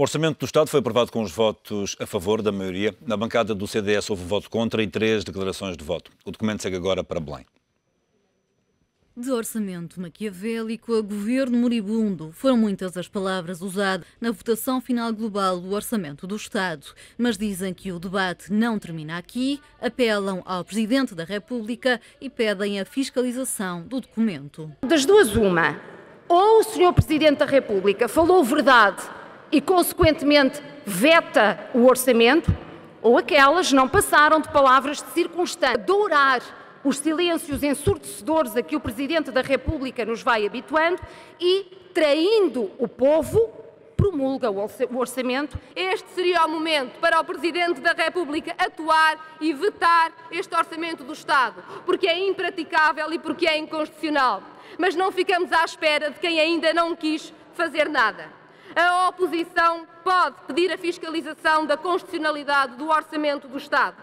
O Orçamento do Estado foi aprovado com os votos a favor da maioria. Na bancada do CDS houve um voto contra e 3 declarações de voto. O documento segue agora para Belém. De orçamento maquiavélico a governo moribundo, foram muitas as palavras usadas na votação final global do Orçamento do Estado. Mas dizem que o debate não termina aqui, apelam ao Presidente da República e pedem a fiscalização do documento. Das duas, uma. Ou o Sr. Presidente da República falou verdade e, consequentemente, veta o orçamento, ou aquelas não passaram de palavras de circunstância. Dourar os silêncios ensurdecedores a que o Presidente da República nos vai habituando e, traindo o povo, promulga o orçamento. Este seria o momento para o Presidente da República atuar e vetar este Orçamento do Estado, porque é impraticável e porque é inconstitucional. Mas não ficamos à espera de quem ainda não quis fazer nada. A oposição pode pedir a fiscalização da constitucionalidade do Orçamento do Estado.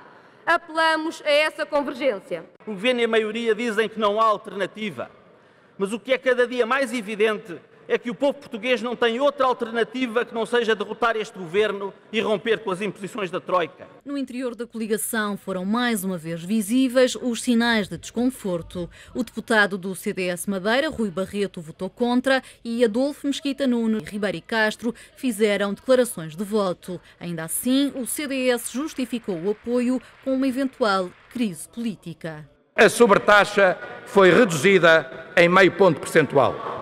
Apelamos a essa convergência. O Governo e a maioria dizem que não há alternativa, mas o que é cada dia mais evidente é que o povo português não tem outra alternativa que não seja derrotar este Governo e romper com as imposições da Troika. No interior da coligação foram mais uma vez visíveis os sinais de desconforto. O deputado do CDS Madeira, Rui Barreto, votou contra e Adolfo Mesquita Nunes e Ribeiro Castro fizeram declarações de voto. Ainda assim, o CDS justificou o apoio com uma eventual crise política. A sobretaxa foi reduzida em meio ponto percentual.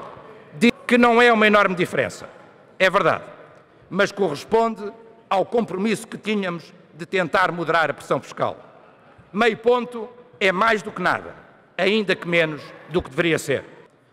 Que não é uma enorme diferença, é verdade, mas corresponde ao compromisso que tínhamos de tentar moderar a pressão fiscal. Meio ponto é mais do que nada, ainda que menos do que deveria ser.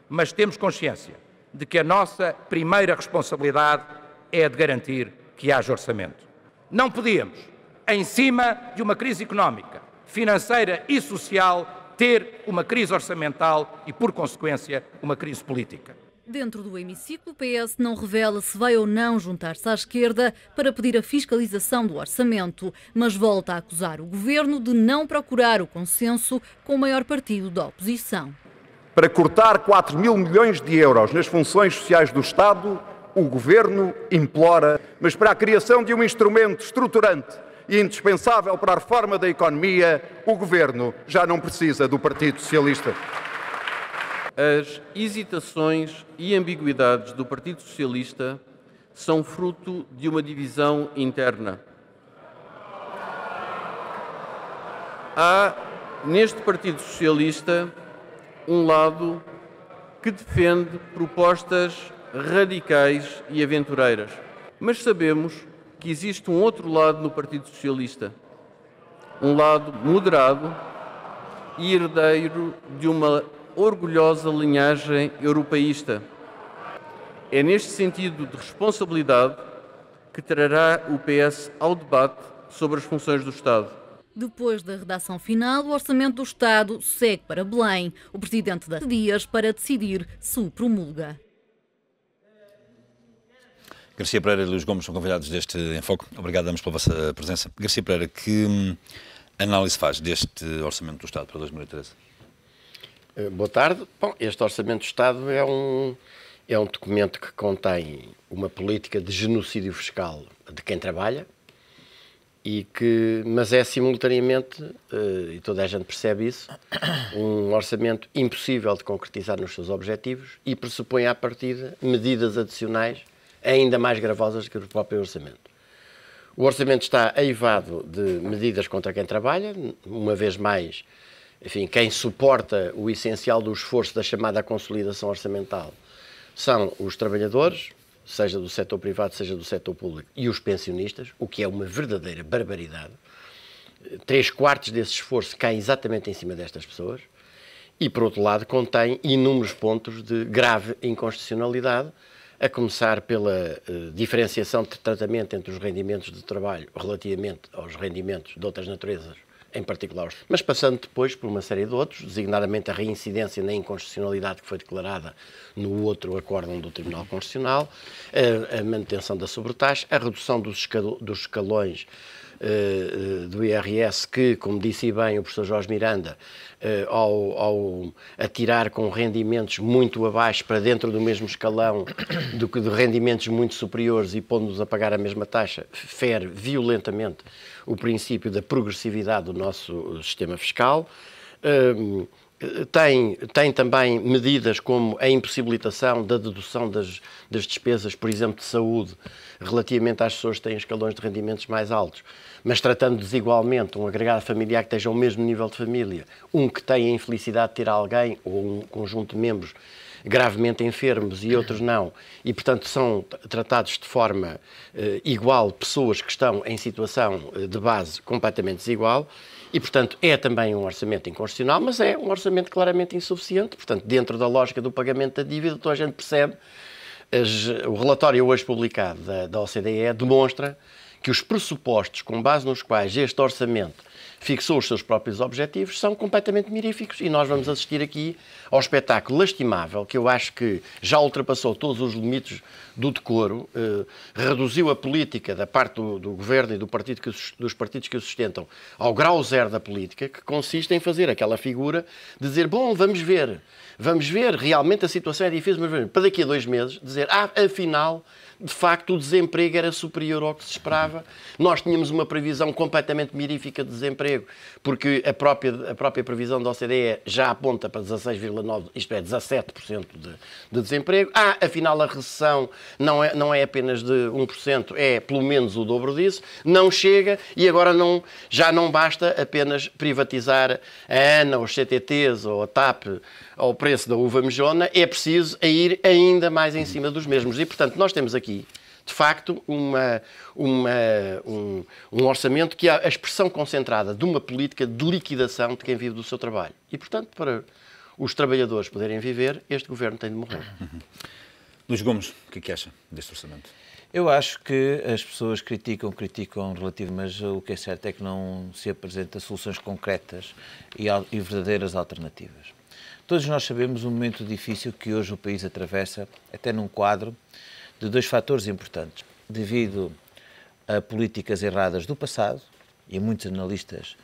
Mas temos consciência de que a nossa primeira responsabilidade é a de garantir que haja orçamento. Não podíamos, em cima de uma crise económica, financeira e social, ter uma crise orçamental e, por consequência, uma crise política. Dentro do hemiciclo, o PS não revela se vai ou não juntar-se à esquerda para pedir a fiscalização do orçamento, mas volta a acusar o governo de não procurar o consenso com o maior partido da oposição. Para cortar 4 mil milhões de euros nas funções sociais do Estado, o governo implora, mas para a criação de um instrumento estruturante e indispensável para a reforma da economia, o governo já não precisa do Partido Socialista. As hesitações e ambiguidades do Partido Socialista são fruto de uma divisão interna. Há, neste Partido Socialista, um lado que defende propostas radicais e aventureiras. Mas sabemos que existe um outro lado no Partido Socialista, um lado moderado e herdeiro de uma orgulhosa linhagem europeísta. É neste sentido de responsabilidade que trará o PS ao debate sobre as funções do Estado. Depois da redação final, o Orçamento do Estado segue para Belém. O Presidente dá dias para decidir se o promulga. Garcia Pereira e Luís Gomes são convidados deste Enfoque. Obrigado, damos pela vossa presença. Garcia Pereira, que análise faz deste Orçamento do Estado para 2013? Boa tarde. Bom, este Orçamento do Estado é um documento que contém uma política de genocídio fiscal de quem trabalha, mas é simultaneamente, e toda a gente percebe isso, um orçamento impossível de concretizar nos seus objetivos e pressupõe à partida medidas adicionais ainda mais gravosas que o próprio orçamento. O orçamento está aivado de medidas contra quem trabalha, uma vez mais. Enfim, quem suporta o essencial do esforço da chamada consolidação orçamental são os trabalhadores, seja do setor privado, seja do setor público, e os pensionistas, o que é uma verdadeira barbaridade. 3/4 desse esforço cai exatamente em cima destas pessoas e, por outro lado, contém inúmeros pontos de grave inconstitucionalidade, a começar pela diferenciação de tratamento entre os rendimentos de trabalho relativamente aos rendimentos de outras naturezas, em particular, mas passando depois por uma série de outros, designadamente a reincidência na inconstitucionalidade que foi declarada no outro acórdão do Tribunal Constitucional, a manutenção da sobretaxa, a redução dos escalões do IRS que, como disse bem o professor Jorge Miranda, ao atirar com rendimentos muito abaixo para dentro do mesmo escalão do que de rendimentos muito superiores e pondo-nos a pagar a mesma taxa, fere violentamente o princípio da progressividade do nosso sistema fiscal. Tem também medidas como a impossibilitação da dedução das despesas, por exemplo, de saúde, relativamente às pessoas que têm escalões de rendimentos mais altos, mas tratando desigualmente um agregado familiar que esteja ao mesmo nível de família, um que tem a infelicidade de ter alguém ou um conjunto de membros gravemente enfermos e outros não, e portanto são tratados de forma igual pessoas que estão em situação de base completamente desigual. E, portanto, é também um orçamento inconstitucional, mas é um orçamento claramente insuficiente. Portanto, dentro da lógica do pagamento da dívida, toda a gente percebe. O relatório hoje publicado da OCDE demonstra que os pressupostos com base nos quais este orçamento fixou os seus próprios objetivos são completamente miríficos e nós vamos assistir aqui ao espetáculo lastimável que eu acho que já ultrapassou todos os limites do decoro, reduziu a política da parte do governo e dos partidos que o sustentam ao grau zero da política, que consiste em fazer aquela figura de dizer, bom, vamos ver, realmente a situação é difícil, mas para daqui a 2 meses dizer, afinal, de facto, o desemprego era superior ao que se esperava. Nós tínhamos uma previsão completamente mirífica de desemprego, porque a própria previsão da OCDE já aponta para 16,9%, isto é, 17% de desemprego. Afinal, a recessão não é apenas de 1%, é pelo menos o dobro disso. Não chega e agora já não basta apenas privatizar a ANA, os CTTs ou a TAP ao preço da uva mejona, é preciso ir ainda mais em cima dos mesmos. E, portanto, nós temos aqui, de facto, um orçamento que é a expressão concentrada de uma política de liquidação de quem vive do seu trabalho. E, portanto, para os trabalhadores poderem viver, este governo tem de morrer. Luís Gomes, o que acha deste orçamento? Eu acho que as pessoas criticam relativo, mas o que é certo é que não se apresenta soluções concretas e verdadeiras alternativas. Todos nós sabemos o momento difícil que hoje o país atravessa, até num quadro de 2 fatores importantes. Devido a políticas erradas do passado, e muitos analistas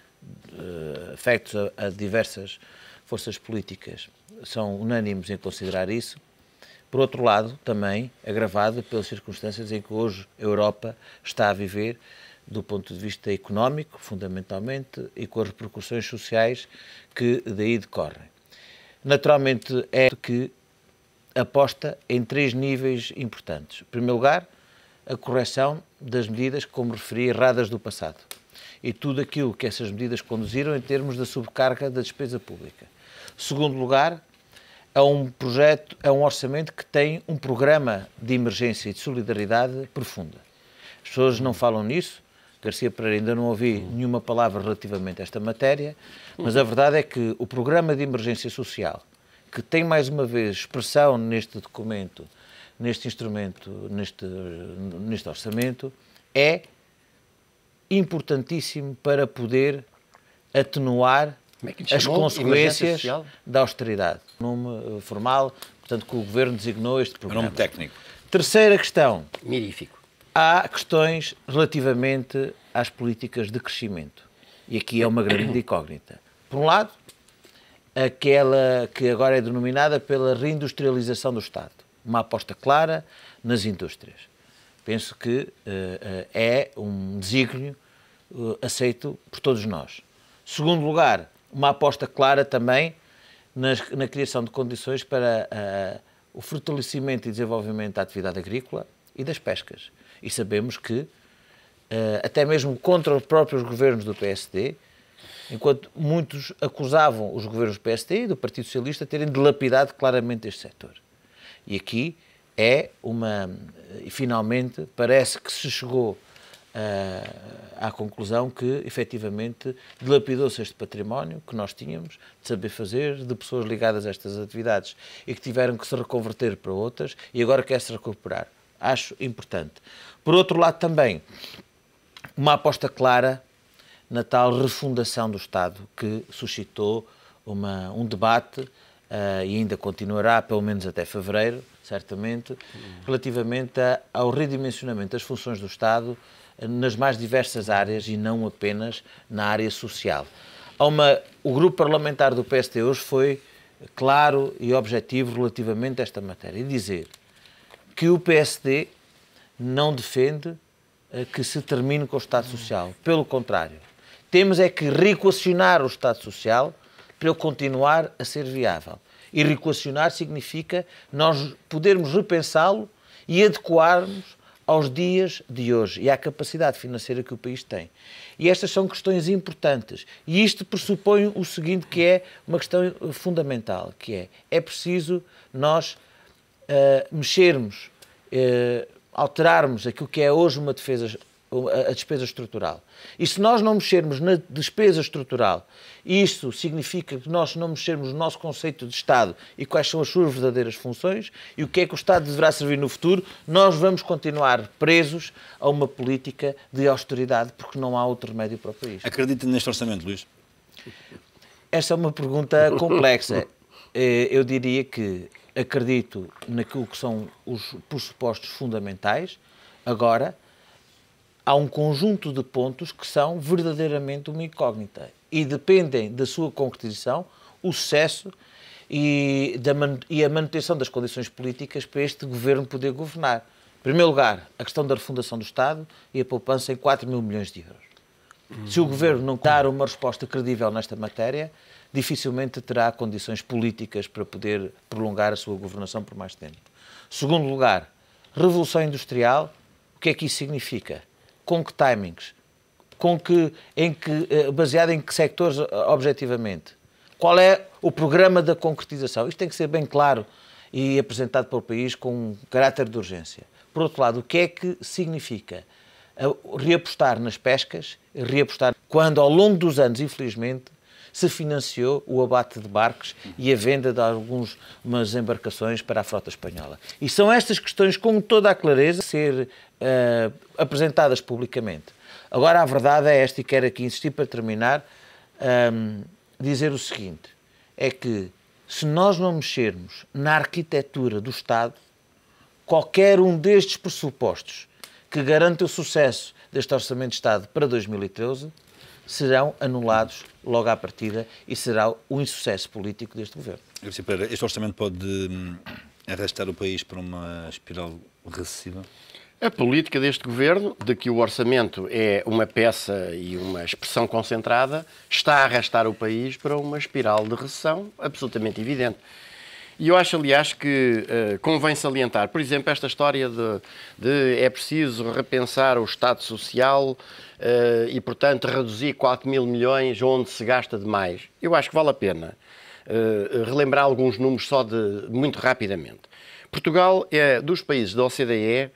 afetos a diversas forças políticas são unânimes em considerar isso. Por outro lado, também agravado pelas circunstâncias em que hoje a Europa está a viver, do ponto de vista económico, fundamentalmente, e com as repercussões sociais que daí decorrem. Naturalmente, é que aposta em 3 níveis importantes. Em primeiro lugar, a correção das medidas, como referi, erradas do passado. E tudo aquilo que essas medidas conduziram em termos da subcarga da despesa pública. Em segundo lugar, é um orçamento que tem um programa de emergência e de solidariedade profunda. As pessoas não falam nisso. Garcia Pereira, ainda não ouvi nenhuma palavra relativamente a esta matéria, mas a verdade é que o programa de emergência social, que tem mais uma vez expressão neste documento, neste instrumento, neste orçamento, é importantíssimo para poder atenuar as consequências da austeridade. Nome formal, portanto, que o Governo designou este programa. Nome técnico. Terceira questão. Mirífico. Há questões relativamente às políticas de crescimento. E aqui é uma grande incógnita. Por um lado, aquela que agora é denominada pela reindustrialização do Estado. Uma aposta clara nas indústrias. Penso que é um desígnio aceito por todos nós. Segundo lugar, uma aposta clara também na criação de condições para o fortalecimento e desenvolvimento da atividade agrícola e das pescas. E sabemos que, até mesmo contra os próprios governos do PSD, enquanto muitos acusavam os governos do PSD e do Partido Socialista terem dilapidado claramente este setor. E aqui finalmente, parece que se chegou à conclusão que, efetivamente, dilapidou-se este património que nós tínhamos de saber fazer, de pessoas ligadas a estas atividades e que tiveram que se reconverter para outras e agora quer-se recuperar. Acho importante. Por outro lado, também, uma aposta clara na tal refundação do Estado que suscitou um debate e ainda continuará, pelo menos até fevereiro, certamente, relativamente ao redimensionamento das funções do Estado nas mais diversas áreas e não apenas na área social. O grupo parlamentar do PSD hoje foi claro e objetivo relativamente a esta matéria e dizer que o PSD não defende que se termine com o Estado Social. Pelo contrário, temos é que reequacionar o Estado Social para ele continuar a ser viável. E reequacionar significa nós podermos repensá-lo e adequarmos aos dias de hoje e à capacidade financeira que o país tem. E estas são questões importantes. E isto pressupõe o seguinte, que é uma questão fundamental, que é preciso nós mexermos, alterarmos aquilo que é hoje a despesa estrutural. E se nós não mexermos na despesa estrutural, isso significa que nós não mexermos no nosso conceito de Estado e quais são as suas verdadeiras funções e o que é que o Estado deverá servir no futuro, nós vamos continuar presos a uma política de austeridade, porque não há outro remédio para o país. Acredita neste orçamento, Luís? Esta é uma pergunta complexa. Eu diria que acredito naquilo que são os pressupostos fundamentais. Agora, há um conjunto de pontos que são verdadeiramente uma incógnita e dependem da sua concretização, o sucesso e a manutenção das condições políticas para este governo poder governar. Em primeiro lugar, a questão da refundação do Estado e a poupança em 4 mil milhões de euros. Se o governo não dar uma resposta credível nesta matéria, dificilmente terá condições políticas para poder prolongar a sua governação por mais tempo. Segundo lugar, revolução industrial, o que é que isso significa? Com que timings? Baseado em que sectores objetivamente? Qual é o programa da concretização? Isto tem que ser bem claro e apresentado para o país com um caráter de urgência. Por outro lado, o que é que significa? Reapostar nas pescas, reapostar quando ao longo dos anos, infelizmente, se financiou o abate de barcos e a venda de algumas embarcações para a frota espanhola. E são estas questões, com toda a clareza, a ser apresentadas publicamente. Agora, a verdade é esta, e quero aqui insistir para terminar, dizer o seguinte, é que se nós não mexermos na arquitetura do Estado, qualquer um destes pressupostos que garante o sucesso deste Orçamento de Estado para 2013 serão anulados logo à partida e será o insucesso político deste governo. Garcia Pereira, este orçamento pode arrastar o país para uma espiral recessiva? A política deste governo, de que o orçamento é uma peça e uma expressão concentrada, está a arrastar o país para uma espiral de recessão absolutamente evidente. E eu acho, aliás, que convém salientar, por exemplo, esta história de é preciso repensar o Estado Social e, portanto, reduzir 4 mil milhões onde se gasta demais. Eu acho que vale a pena relembrar alguns números só muito rapidamente. Portugal é dos países da OCDE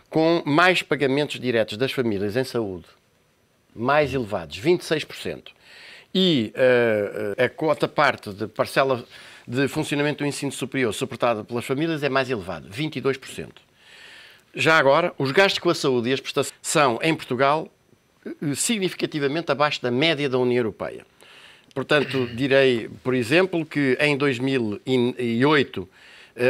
com mais pagamentos diretos das famílias em saúde, mais elevados, 26%. E a cota parte de parcela de funcionamento do ensino superior suportada pelas famílias é mais elevado, 22%. Já agora, os gastos com a saúde e as prestações são, em Portugal, significativamente abaixo da média da União Europeia. Portanto, direi, por exemplo, que em 2008,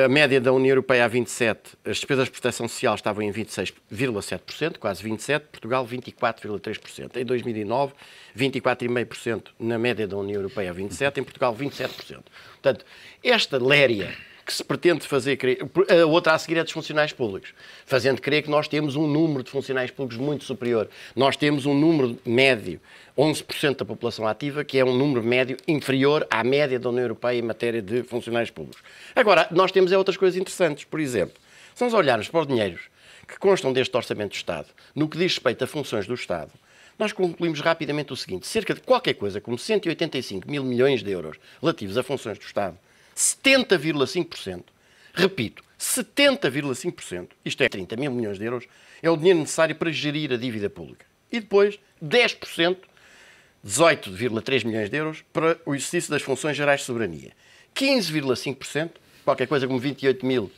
a média da União Europeia a 27, as despesas de proteção social estavam em 26,7%, quase 27%, Portugal 24,3%. Em 2009, 24,5% na média da União Europeia a 27%, em Portugal 27%. Portanto, esta léria que se pretende fazer crer, a outra a seguir é dos funcionários públicos, fazendo crer que nós temos um número de funcionários públicos muito superior. Nós temos um número médio, 11% da população ativa, que é um número médio inferior à média da União Europeia em matéria de funcionários públicos. Agora, nós temos outras coisas interessantes. Por exemplo, se nós olharmos para os dinheiros que constam deste Orçamento do Estado, no que diz respeito a funções do Estado, nós concluímos rapidamente o seguinte: cerca de qualquer coisa como 185 mil milhões de euros relativos a funções do Estado, 70,5%, repito, 70,5%, isto é 30 mil milhões de euros, é o dinheiro necessário para gerir a dívida pública. E depois, 10%, 18,3 milhões de euros, para o exercício das funções gerais de soberania. 15,5%, qualquer coisa como 28 mil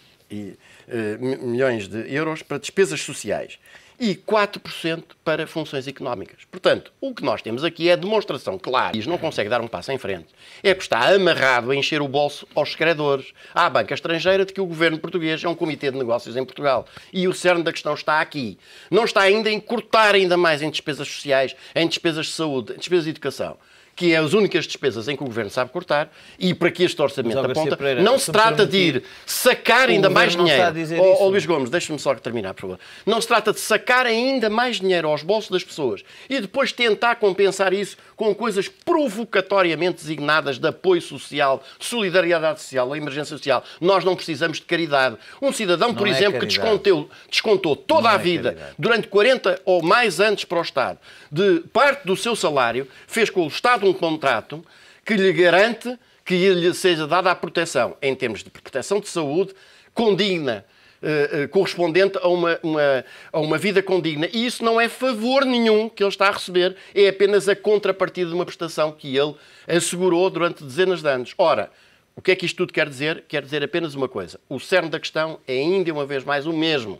milhões de euros, para despesas sociais. e 4% para funções económicas. Portanto, o que nós temos aqui é a demonstração clara, e não consegue dar um passo em frente, é que está amarrado a encher o bolso aos credores, à banca estrangeira, de que o governo português é um comitê de negócios em Portugal. E o cerne da questão está aqui. Não está ainda em cortar ainda mais em despesas sociais, em despesas de saúde, em despesas de educação, que é as únicas despesas em que o Governo sabe cortar, e para que este orçamento aponta, Pereira, não se trata de ir sacar ainda mais dinheiro. Luís Gomes, deixa-me só terminar, por favor. Não se trata de sacar ainda mais dinheiro aos bolsos das pessoas e depois tentar compensar isso com coisas provocatoriamente designadas de apoio social, solidariedade social ou emergência social. Nós não precisamos de caridade. Um cidadão, por exemplo, que descontou toda a vida, durante 40 ou mais anos para o Estado, de parte do seu salário, fez com o Estado um contrato que lhe garante que lhe seja dada a proteção, em termos de proteção de saúde, condigna, correspondente a uma vida condigna. E isso não é favor nenhum que ele está a receber, é apenas a contrapartida de uma prestação que ele assegurou durante dezenas de anos. Ora, o que é que isto tudo quer dizer? Quer dizer apenas uma coisa. O cerne da questão é ainda uma vez mais o mesmo.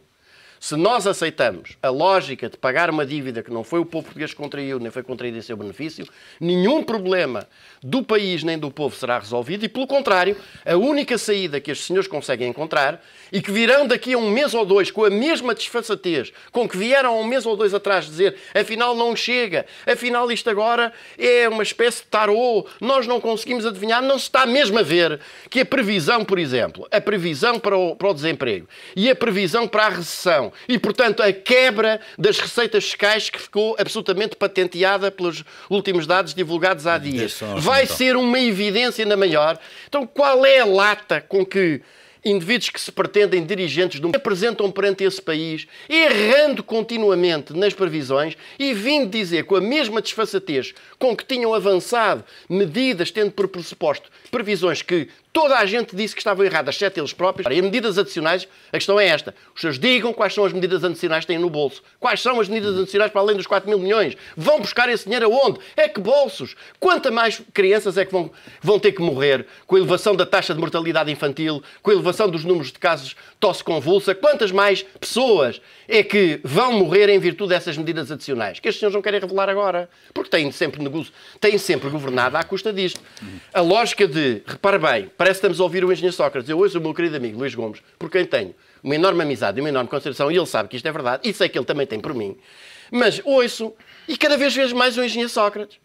Se nós aceitamos a lógica de pagar uma dívida que não foi o povo português que contraiu, nem foi contraído em seu benefício, nenhum problema do país nem do povo será resolvido e, pelo contrário, a única saída que estes senhores conseguem encontrar e que virão daqui a um mês ou dois com a mesma desfaçatez com que vieram há um mês ou dois atrás dizer afinal não chega, afinal isto agora é uma espécie de tarô, nós não conseguimos adivinhar, não se está mesmo a ver que a previsão, por exemplo, a previsão para o desemprego e a previsão para a recessão e, portanto, a quebra das receitas fiscais que ficou absolutamente patenteada pelos últimos dados divulgados há dias. Vai ser uma evidência ainda maior. Então, qual é a lata com que indivíduos que se pretendem dirigentes se apresentam perante esse país, errando continuamente nas previsões e vindo dizer com a mesma desfaçatez com que tinham avançado medidas tendo por pressuposto previsões que toda a gente disse que estavam erradas, exceto eles próprios. E medidas adicionais, a questão é esta. Os senhores digam quais são as medidas adicionais que têm no bolso. Quais são as medidas adicionais para além dos 4 mil milhões? Vão buscar esse dinheiro aonde? É que bolsos? Quantas mais crianças é que vão ter que morrer com a elevação da taxa de mortalidade infantil, com a elevação dos números de casos de tosse convulsa? Quantas mais pessoas é que vão morrer em virtude dessas medidas adicionais? Que estes senhores não querem revelar agora. Porque têm sempre governado à custa disto. A lógica de, repare bem, parece que estamos a ouvir o engenheiro Sócrates. Eu ouço o meu querido amigo Luís Gomes, por quem tenho uma enorme amizade e uma enorme consideração, e ele sabe que isto é verdade, e sei que ele também tem por mim. Mas ouço, e cada vez vejo mais o engenheiro Sócrates,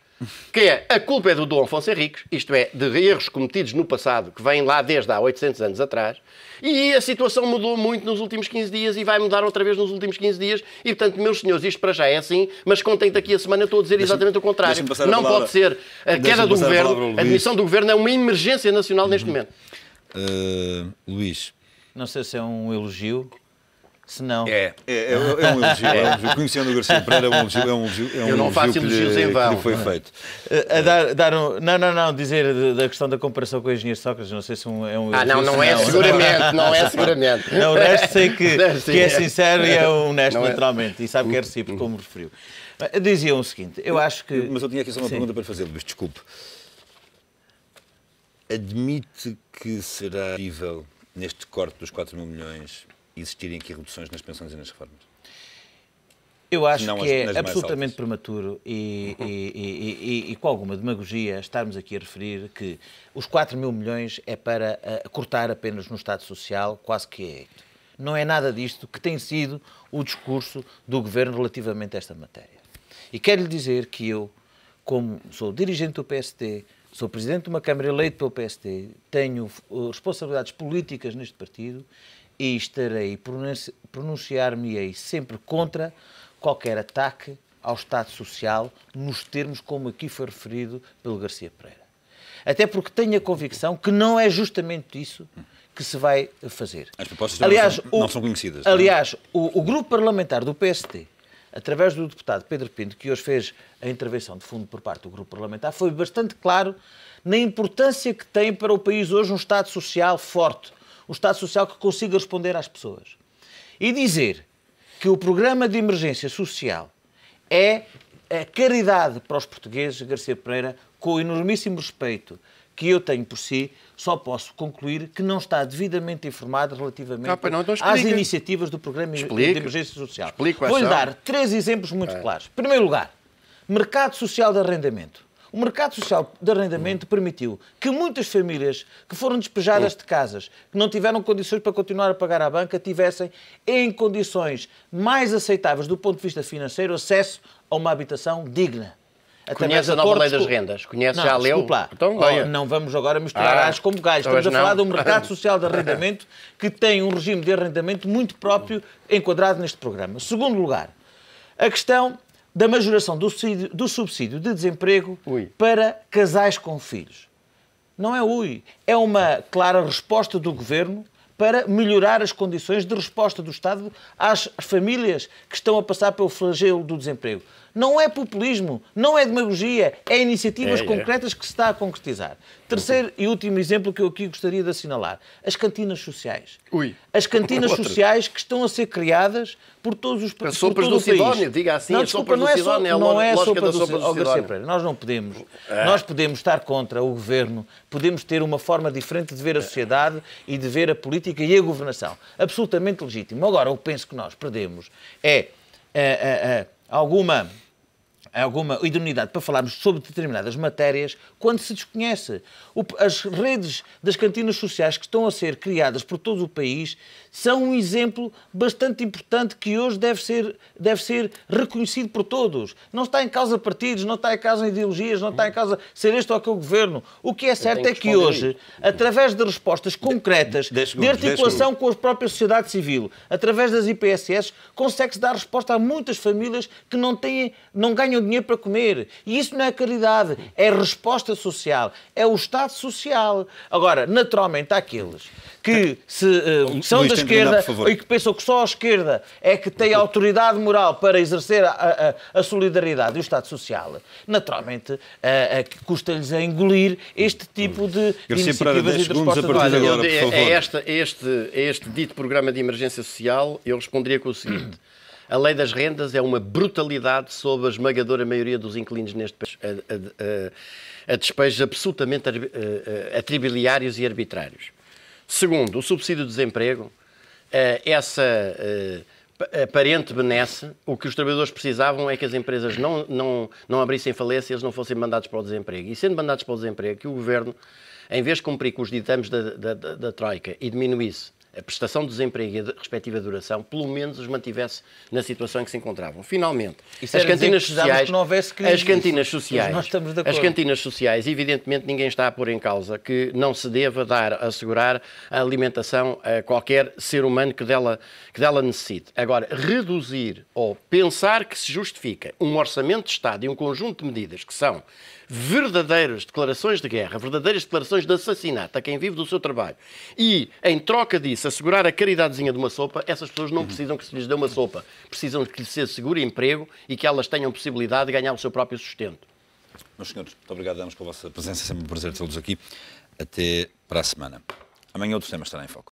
que é, a culpa é do Dom Afonso Henriques, isto é, de erros cometidos no passado, que vêm lá desde há 800 anos atrás, e a situação mudou muito nos últimos 15 dias e vai mudar outra vez nos últimos 15 dias, e portanto, meus senhores, isto para já é assim, mas contem daqui a semana, eu estou a dizer exatamente o contrário. Não pode ser a queda do governo, a demissão do governo é uma emergência nacional neste momento. Luís. Não sei se é um elogio. Se não... É um elogio. Conhecendo o Garcia Pereira, é um elogio. Eu não faço elogios em vão. Que foi feito. Dizer da questão da comparação com o engenheiro Sócrates, não sei se é um elogio. Não é seguramente. Não, o resto sei que é sincero e é honesto, naturalmente, e sabe que é recíproco, como referiu. Dizia o seguinte, eu acho que... Mas eu tinha aqui só uma pergunta para fazer, Luís, desculpe. Admite que será possível, neste corte dos 4 mil milhões, existirem aqui reduções nas pensões e nas reformas? Eu acho que é absolutamente prematuro e com alguma demagogia estarmos aqui a referir que os 4 mil milhões é para cortar apenas no Estado Social, quase que é. Não é nada disto que tem sido o discurso do Governo relativamente a esta matéria. E quero-lhe dizer que eu, como sou dirigente do PSD, sou presidente de uma Câmara eleito pelo PSD, tenho responsabilidades políticas neste partido e estarei, pronunciar-me-ei sempre contra qualquer ataque ao Estado Social nos termos como aqui foi referido pelo Garcia Pereira. Até porque tenho a convicção que não é justamente isso que se vai fazer. As propostas não são conhecidas. Aliás, o grupo parlamentar do PSD, através do deputado Pedro Pinto, que hoje fez a intervenção de fundo por parte do grupo parlamentar, foi bastante claro na importância que tem para o país hoje um Estado Social forte, um Estado Social que consiga responder às pessoas. E dizer que o programa de emergência social é a caridade para os portugueses, Garcia Pereira, com o enormíssimo respeito que eu tenho por si, só posso concluir que não está devidamente informado relativamente às iniciativas do Programa de Emergência Social. Vou-lhe dar 3 exemplos muito claros. Em primeiro lugar, mercado social de arrendamento. O mercado social de arrendamento permitiu que muitas famílias que foram despejadas de casas, que não tiveram condições para continuar a pagar à banca, tivessem, em condições mais aceitáveis do ponto de vista financeiro, acesso a uma habitação digna. Conhece a nova lei das rendas? Conhece, já leu? Então, não vamos agora misturar alhos com bugalhos. Estamos a falar de um mercado social de arrendamento que tem um regime de arrendamento muito próprio enquadrado neste programa. Segundo lugar, a questão da majoração do subsídio de desemprego para casais com filhos. Não é é uma clara resposta do Governo para melhorar as condições de resposta do Estado às famílias que estão a passar pelo flagelo do desemprego. Não é populismo, não é demagogia, é iniciativas concretas que se está a concretizar. Terceiro e último exemplo que eu aqui gostaria de assinalar. As cantinas sociais. As cantinas sociais que estão a ser criadas por todos os países. As sopas do Sidónio, diga assim, não, as sopas do Sidónio, não é a sopa do Sidónio. Nós não podemos. Nós podemos estar contra o Governo, podemos ter uma forma diferente de ver a sociedade e de ver a política e a governação. Absolutamente legítimo. Agora, o que penso que nós perdemos é alguma idoneidade para falarmos sobre determinadas matérias quando se desconhece. As redes das cantinas sociais que estão a ser criadas por todo o país são um exemplo bastante importante que hoje deve ser reconhecido por todos. Não está em causa partidos, não está em causa ideologias, não está em causa ser este ou aquele governo. O que é certo é que hoje, através de respostas concretas, de articulação com a própria sociedade civil, através das IPSS, consegue-se dar resposta a muitas famílias que não ganham dinheiro para comer. E isso não é caridade, é resposta social, é o Estado social. Agora, naturalmente, há aqueles que são da esquerda e que pensam que só a esquerda é que tem autoridade moral para exercer a solidariedade e o Estado Social. Naturalmente, custa-lhes a engolir este tipo de iniciativas e de respostas. A este dito Programa de Emergência Social, eu responderia com o seguinte. A lei das rendas é uma brutalidade sobre a esmagadora maioria dos inquilinos neste país, a despejos absolutamente atribiliários e arbitrários. Segundo, o subsídio de desemprego, essa aparente benesse, o que os trabalhadores precisavam é que as empresas não abrissem falência e eles não fossem mandados para o desemprego. E sendo mandados para o desemprego, que o Governo, em vez de cumprir com os ditames da Troika e diminuísse a prestação de desemprego e a respectiva duração, pelo menos os mantivesse na situação em que se encontravam. Finalmente, as cantinas sociais, evidentemente ninguém está a pôr em causa que não se deva assegurar a alimentação a qualquer ser humano que dela necessite. Agora, reduzir ou pensar que se justifica um orçamento de Estado e um conjunto de medidas que são verdadeiras declarações de guerra, verdadeiras declarações de assassinato a quem vive do seu trabalho e, em troca disso, assegurar a caridadezinha de uma sopa, essas pessoas não precisam que se lhes dê uma sopa. Precisam que lhes se assegure emprego e que elas tenham possibilidade de ganhar o seu próprio sustento. Meus senhores, muito obrigado, damos pela vossa presença. É sempre um prazer tê-los aqui. Até para a semana. Amanhã outro tema estará em foco.